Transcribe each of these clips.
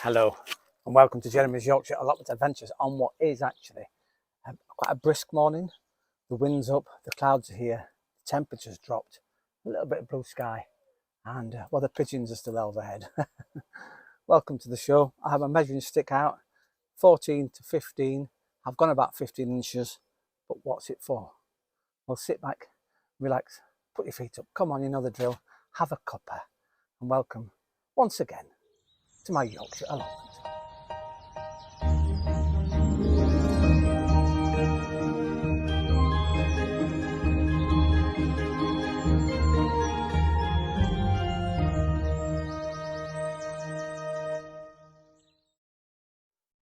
Hello and welcome to Jeremy's Yorkshire Allotment Adventures on what is actually quite a brisk morning. The wind's up, the clouds are here, the temperature's dropped, a little bit of blue sky, and well, the pigeons are still overhead. Welcome to the show. I have a measuring stick out, 14 to 15. I've gone about 15 inches, but what's it for? Well, sit back, relax, put your feet up, come on, you know the drill, have a cuppa, and welcome once again to my Yorkshire allotment.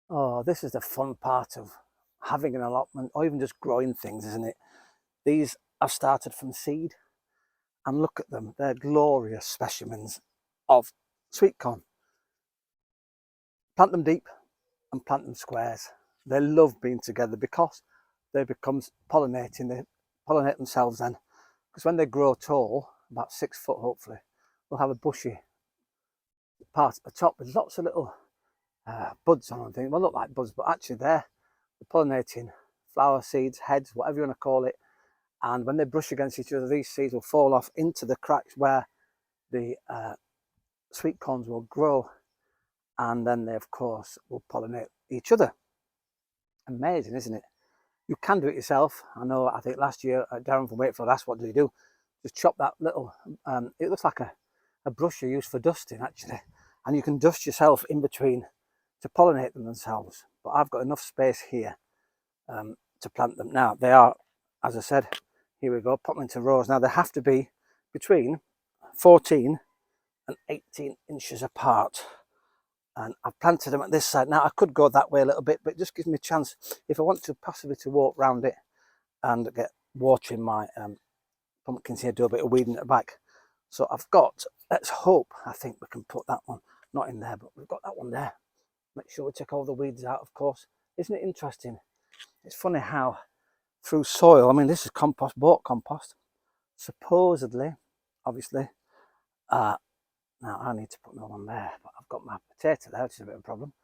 Oh, this is the fun part of having an allotment or even just growing things, isn't it? These I've started from seed, and look at them, they're glorious specimens of sweet corn. Plant them deep and plant them squares. They love being together because they become pollinating, they pollinate themselves then, because when they grow tall, about 6 foot hopefully, they'll have a bushy part at the top with lots of little buds on them. Well, look like buds, but actually they're pollinating flower seeds, heads, whatever you want to call it. And when they brush against each other, these seeds will fall off into the cracks where the sweet corns will grow, and then they of course will pollinate each other. Amazing, isn't it? You can do it yourself. I think last year Darren from Wakefield asked, what do you do? Just chop that little it looks like a brush you use for dusting actually, and you can dust yourself in between to pollinate them themselves. But I've got enough space here to plant them. Now they are, as I said, here we go, pop them into rows. Now they have to be between 14 and 18 inches apart, and I've planted them at this side. Now I could go that way a little bit, but it just gives me a chance if I want to possibly to walk round it and get water in my pumpkins here, do a bit of weeding at the back. So I've got, let's hope, I think we can put that one, not in there, but we've got that one there. Make sure we take all the weeds out, of course. Isn't it interesting? It's funny how through soil, I mean, this is compost, bought compost, supposedly, obviously. Now I need to put another one there, but I've got my potato there, which is a bit of a problem.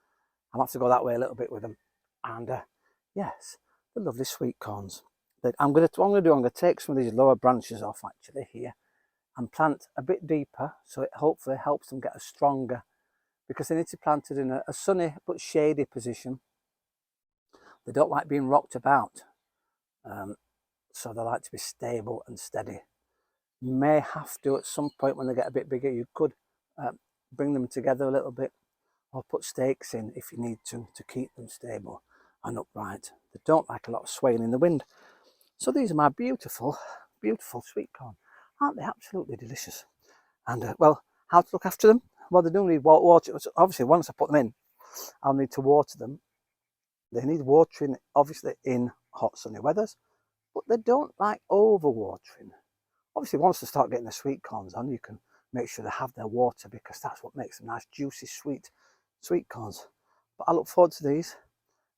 I'll have to go that way a little bit with them. And yes, the lovely sweet corns. What I'm going to take some of these lower branches off actually here and plant a bit deeper, so it hopefully helps them get a stronger, because they need to be planted in a sunny but shady position. They don't like being rocked about, so they like to be stable and steady. You may have to, at some point when they get a bit bigger, you could bring them together a little bit, or put stakes in if you need to keep them stable and upright. They don't like a lot of swaying in the wind. So these are my beautiful, beautiful sweet corn. Aren't they absolutely delicious? And well, how to look after them? Well, they do need water. Obviously, once I put them in, I'll need to water them. They need watering, obviously, in hot sunny weathers, but they don't like over watering. Obviously, once they start getting the sweet corns on, you can make sure they have their water, because that's what makes them nice, juicy, sweet corns. But I look forward to these.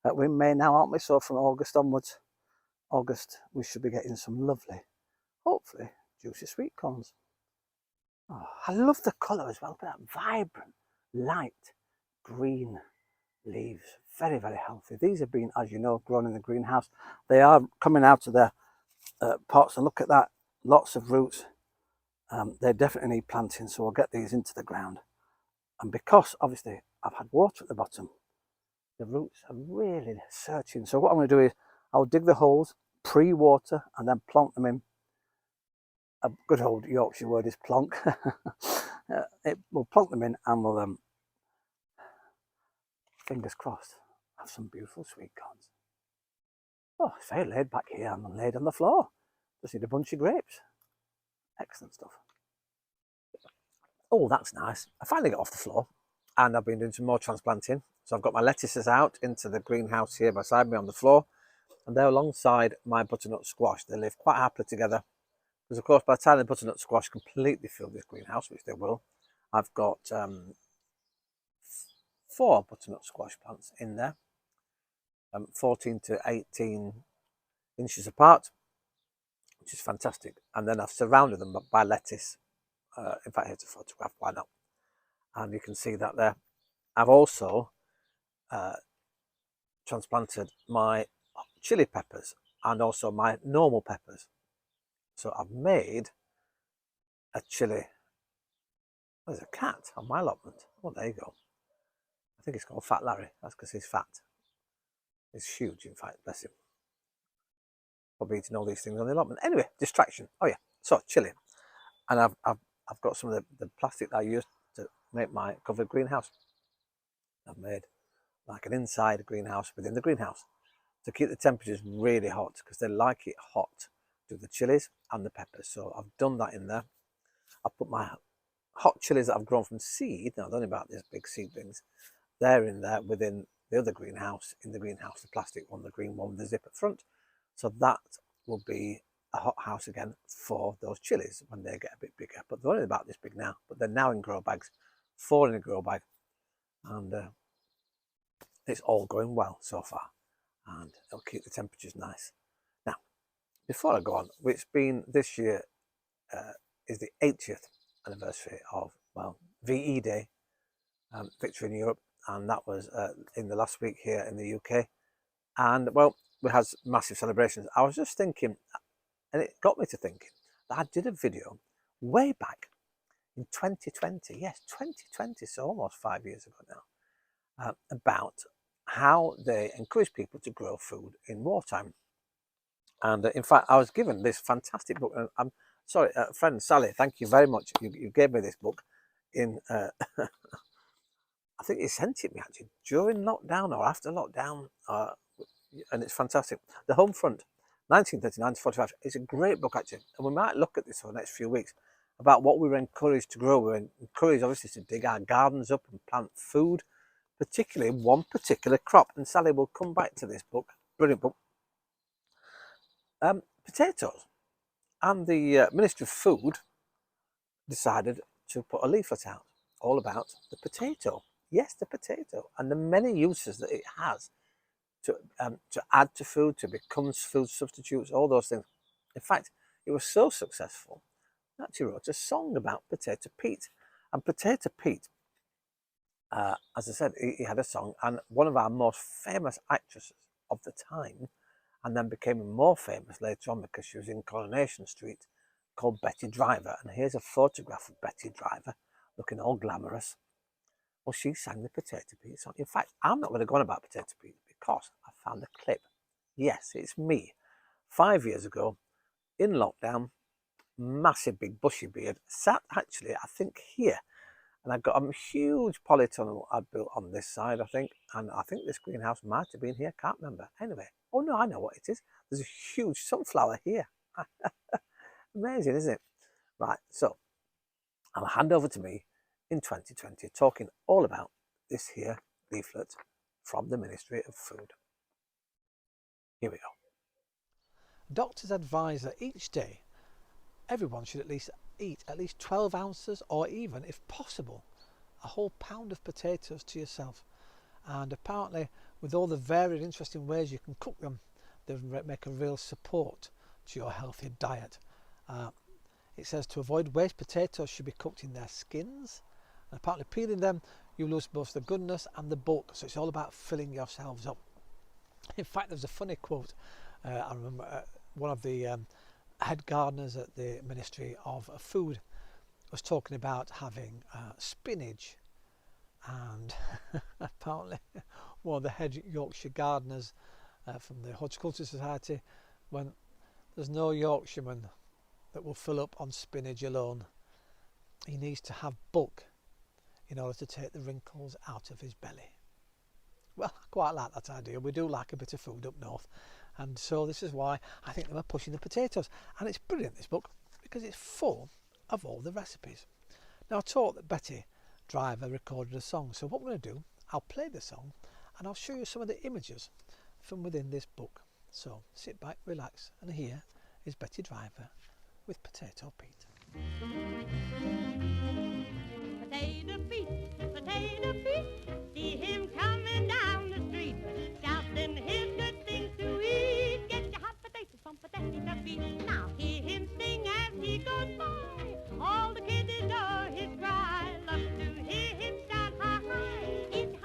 We're in May now, aren't we? So from August onwards, we should be getting some lovely, hopefully, juicy sweet corns. Oh, I love the colour as well. Look at that vibrant, light green leaves. Very, very healthy. These have been, as you know, grown in the greenhouse. They are coming out of their pots, and look at that. Lots of roots. They definitely need planting, so we'll get these into the ground. And because obviously I've had water at the bottom, the roots are really searching. So what I'm going to do is I'll dig the holes, pre-water, and then plonk them in. A good old Yorkshire word is plonk. We'll plonk them in, and we'll, fingers crossed, have some beautiful sweet corns. Oh, it's very laid back here. I'm laid on the floor. Just need a bunch of grapes. Excellent stuff. Oh, that's nice. I finally got off the floor, and I've been doing some more transplanting. So I've got my lettuces out into the greenhouse here beside me on the floor, and they're alongside my butternut squash. They live quite happily together, because of course by the time the butternut squash completely fill this greenhouse, which they will, I've got 4 butternut squash plants in there, 14 to 18 inches apart, which is fantastic. And then I've surrounded them by lettuce. In fact, here's a photograph, why not? And you can see that there. I've also transplanted my chili peppers and also my normal peppers. So I've made a chili. There's a cat on my allotment. Oh, there you go. I think it's called Fat Larry. That's because he's fat. He's huge, in fact, bless him. Probably eating all these things on the allotment. Anyway, distraction. Oh yeah, so chili. And I've got some of the plastic that I used to make my covered greenhouse. I've made like an inside greenhouse within the greenhouse to keep the temperatures really hot, because they like it hot, do the chilies and the peppers. So I've done that in there. I put my hot chilies that I've grown from seed, now they're only about this big seedlings, they're in there within the other greenhouse, in the greenhouse, the plastic one, the green one with the zip at front. So that will be a hothouse again for those chilies when they get a bit bigger. But they're only about this big now, but they're now in grow bags, 4 in a grow bag, and it's all going well so far, and it'll keep the temperatures nice. Now, before I go on, it's been this year is the 80th anniversary of, well, VE Day, Victory in Europe, and that was in the last week here in the UK. And well, we had massive celebrations. I was just thinking, and it got me to thinking, that I did a video way back in 2020, yes, 2020, so almost 5 years ago now, about how they encourage people to grow food in wartime. And in fact, I was given this fantastic book. And I'm sorry, friend Sally, thank you very much. You gave me this book in, I think you sent it me actually during lockdown or after lockdown, and it's fantastic. The Home Front, 1939 to 45. It's a great book actually, and we might look at this for the next few weeks about what we were encouraged to grow. We were encouraged obviously to dig our gardens up and plant food, particularly one particular crop. And Sally will come back to this book, brilliant book. Potatoes, and the Ministry of Food decided to put a leaflet out all about the potato. Yes, the potato, and the many uses that it has to add to food, to become food substitutes, all those things. In fact, it was so successful that he wrote a song about Potato Pete. And Potato Pete, as I said, he had a song, and one of our most famous actresses of the time, and then became more famous later on because she was in Coronation Street, called Betty Driver. And here's a photograph of Betty Driver looking all glamorous. Well, she sang the Potato Pete song. In fact, I'm not going to go on about Potato Pete because I found a clip. Yes, it's me. 5 years ago, in lockdown, massive big bushy beard, sat actually, I think, here. And I've got a huge polytunnel I built on this side, I think. And I think this greenhouse might have been here, can't remember. Anyway, oh no, I know what it is. There's a huge sunflower here. Amazing, isn't it? Right, so I'll hand over to me in 2020, talking all about this here leaflet from the Ministry of Food. Here we go. Doctors advise that each day everyone should at least eat at least 12 ounces, or even, if possible, a whole pound of potatoes to yourself. And apparently, with all the varied interesting ways you can cook them, they make a real support to your healthy diet. It says to avoid waste, potatoes should be cooked in their skins. And apparently peeling them, you lose both the goodness and the bulk. So it's all about filling yourselves up. In fact, there's a funny quote. I remember one of the head gardeners at the Ministry of Food was talking about having spinach, and apparently one of the head Yorkshire gardeners from the Horticultural Society went, "There's no Yorkshireman that will fill up on spinach alone. He needs to have bulk in order to take the wrinkles out of his belly." Well, I quite like that idea. We do like a bit of food up north, and so this is why I think they were pushing the potatoes. And it's brilliant, this book, because it's full of all the recipes. Now, I taught that Betty Driver recorded a song, so what we're going to do, I'll play the song and I'll show you some of the images from within this book. So sit back, relax, and here is Betty Driver with Potato Pete. Potato Pete, see him coming down the street, shouting his good things to eat. Get your hot potatoes from Potato Pete. Now hear him sing as he goes by. All the kids adore his cry. Love to hear him shout, ha ha. Eat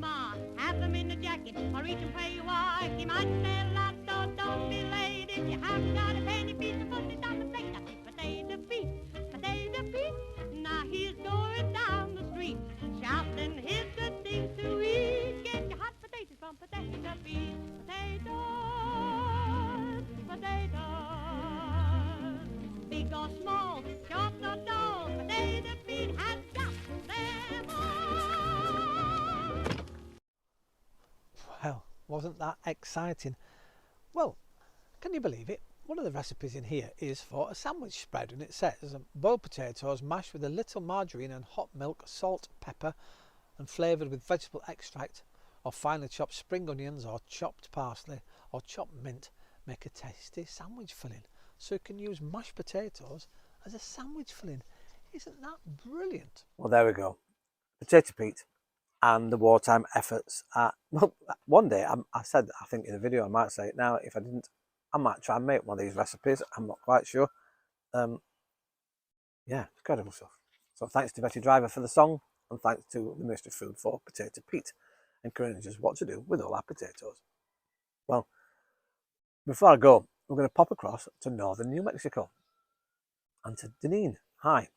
ma, have them in the jacket, or reach and pray you are. You might say a lot, so don't be late. If you haven't got a penny piece, put it on the plate. Now, potato Pete, potato Pete. Now he's going down the street, shouting his good things to eat. Get your hot potatoes from Potato Pete. Potatoes, potatoes, big or small, short or tall, Potato Pete has got them all. Well, wasn't that exciting? Well, can you believe it? One of the recipes in here is for a sandwich spread, and it says boiled potatoes mashed with a little margarine and hot milk, salt, pepper, and flavoured with vegetable extract, or finely chopped spring onions, or chopped parsley, or chopped mint, make a tasty sandwich filling. So you can use mashed potatoes as a sandwich filling. Isn't that brilliant? Well, there we go. Potato Pete and the wartime efforts. Well, one day I said, I think in the video, I might say it now. If I didn't, I might try and make one of these recipes. I'm not quite sure. Yeah, incredible stuff. So thanks to Betty Driver for the song, and thanks to the Ministry of Food for Potato Pete, encouraging us what to do with all our potatoes. Well, before I go, we're going to pop across to northern New Mexico and to Deneen. Hi,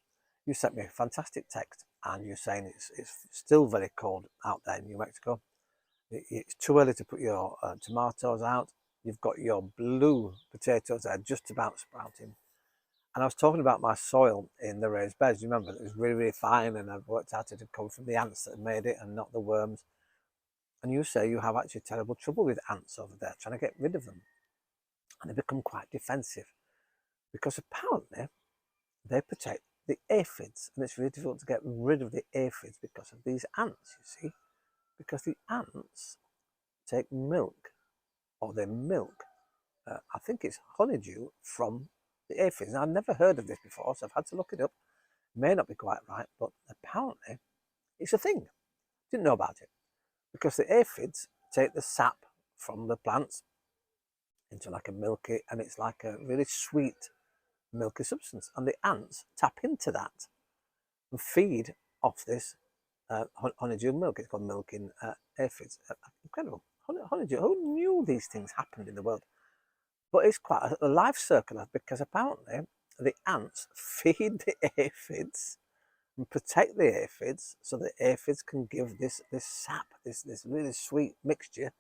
you sent me a fantastic text, and you're saying it's still very cold out there in New Mexico. It's too early to put your tomatoes out. You've got your blue potatoes that are just about sprouting. And I was talking about my soil in the raised beds. You remember, it was really, really fine, and I've worked out it had come from the ants that had made it and not the worms. And you say you have actually terrible trouble with ants over there, trying to get rid of them. And they become quite defensive because apparently they protect the aphids. And it's really difficult to get rid of the aphids because of these ants, you see. Because the ants take milk, or they milk, I think it's honeydew from the aphids. Now, I've never heard of this before, so I've had to look it up. It may not be quite right, but apparently it's a thing. Didn't know about it. Because the aphids take the sap from the plants into like a milky, and it's like a really sweet milky substance. And the ants tap into that and feed off this honeydew milk. It's called milking aphids. Incredible. Honeydew. Who knew these things happened in the world? But it's quite a life circle, because apparently the ants feed the aphids and protect the aphids, so the aphids can give this sap, this really sweet mixture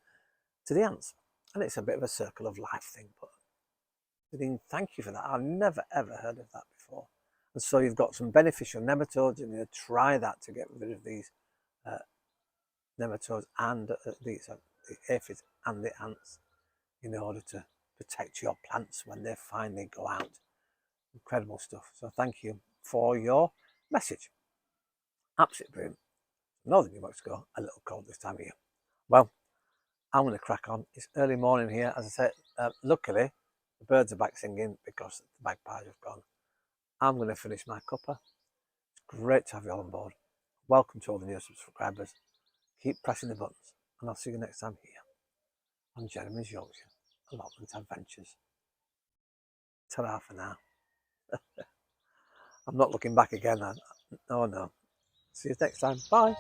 to the ants. And it's a bit of a circle of life thing. But Nadine, thank you for that. I've never ever heard of that before. And so you've got some beneficial nematodes, and you try that to get rid of these nematodes and the aphids and the ants in order to protect your plants when they finally go out. Incredible stuff. So thank you for your message. Absolutely brilliant. Northern New Mexico, a little cold this time of year. Well, I'm going to crack on. It's early morning here. As I said, luckily the birds are back singing because the magpies have gone. I'm going to finish my cuppa. It's great to have you all on board. Welcome to all the new subscribers. Keep pressing the buttons, and I'll see you next time here on Jeremy's Yorkshire Allotment Adventures. Ta-ra for now. I'm not looking back again. Oh no. See you next time. Bye.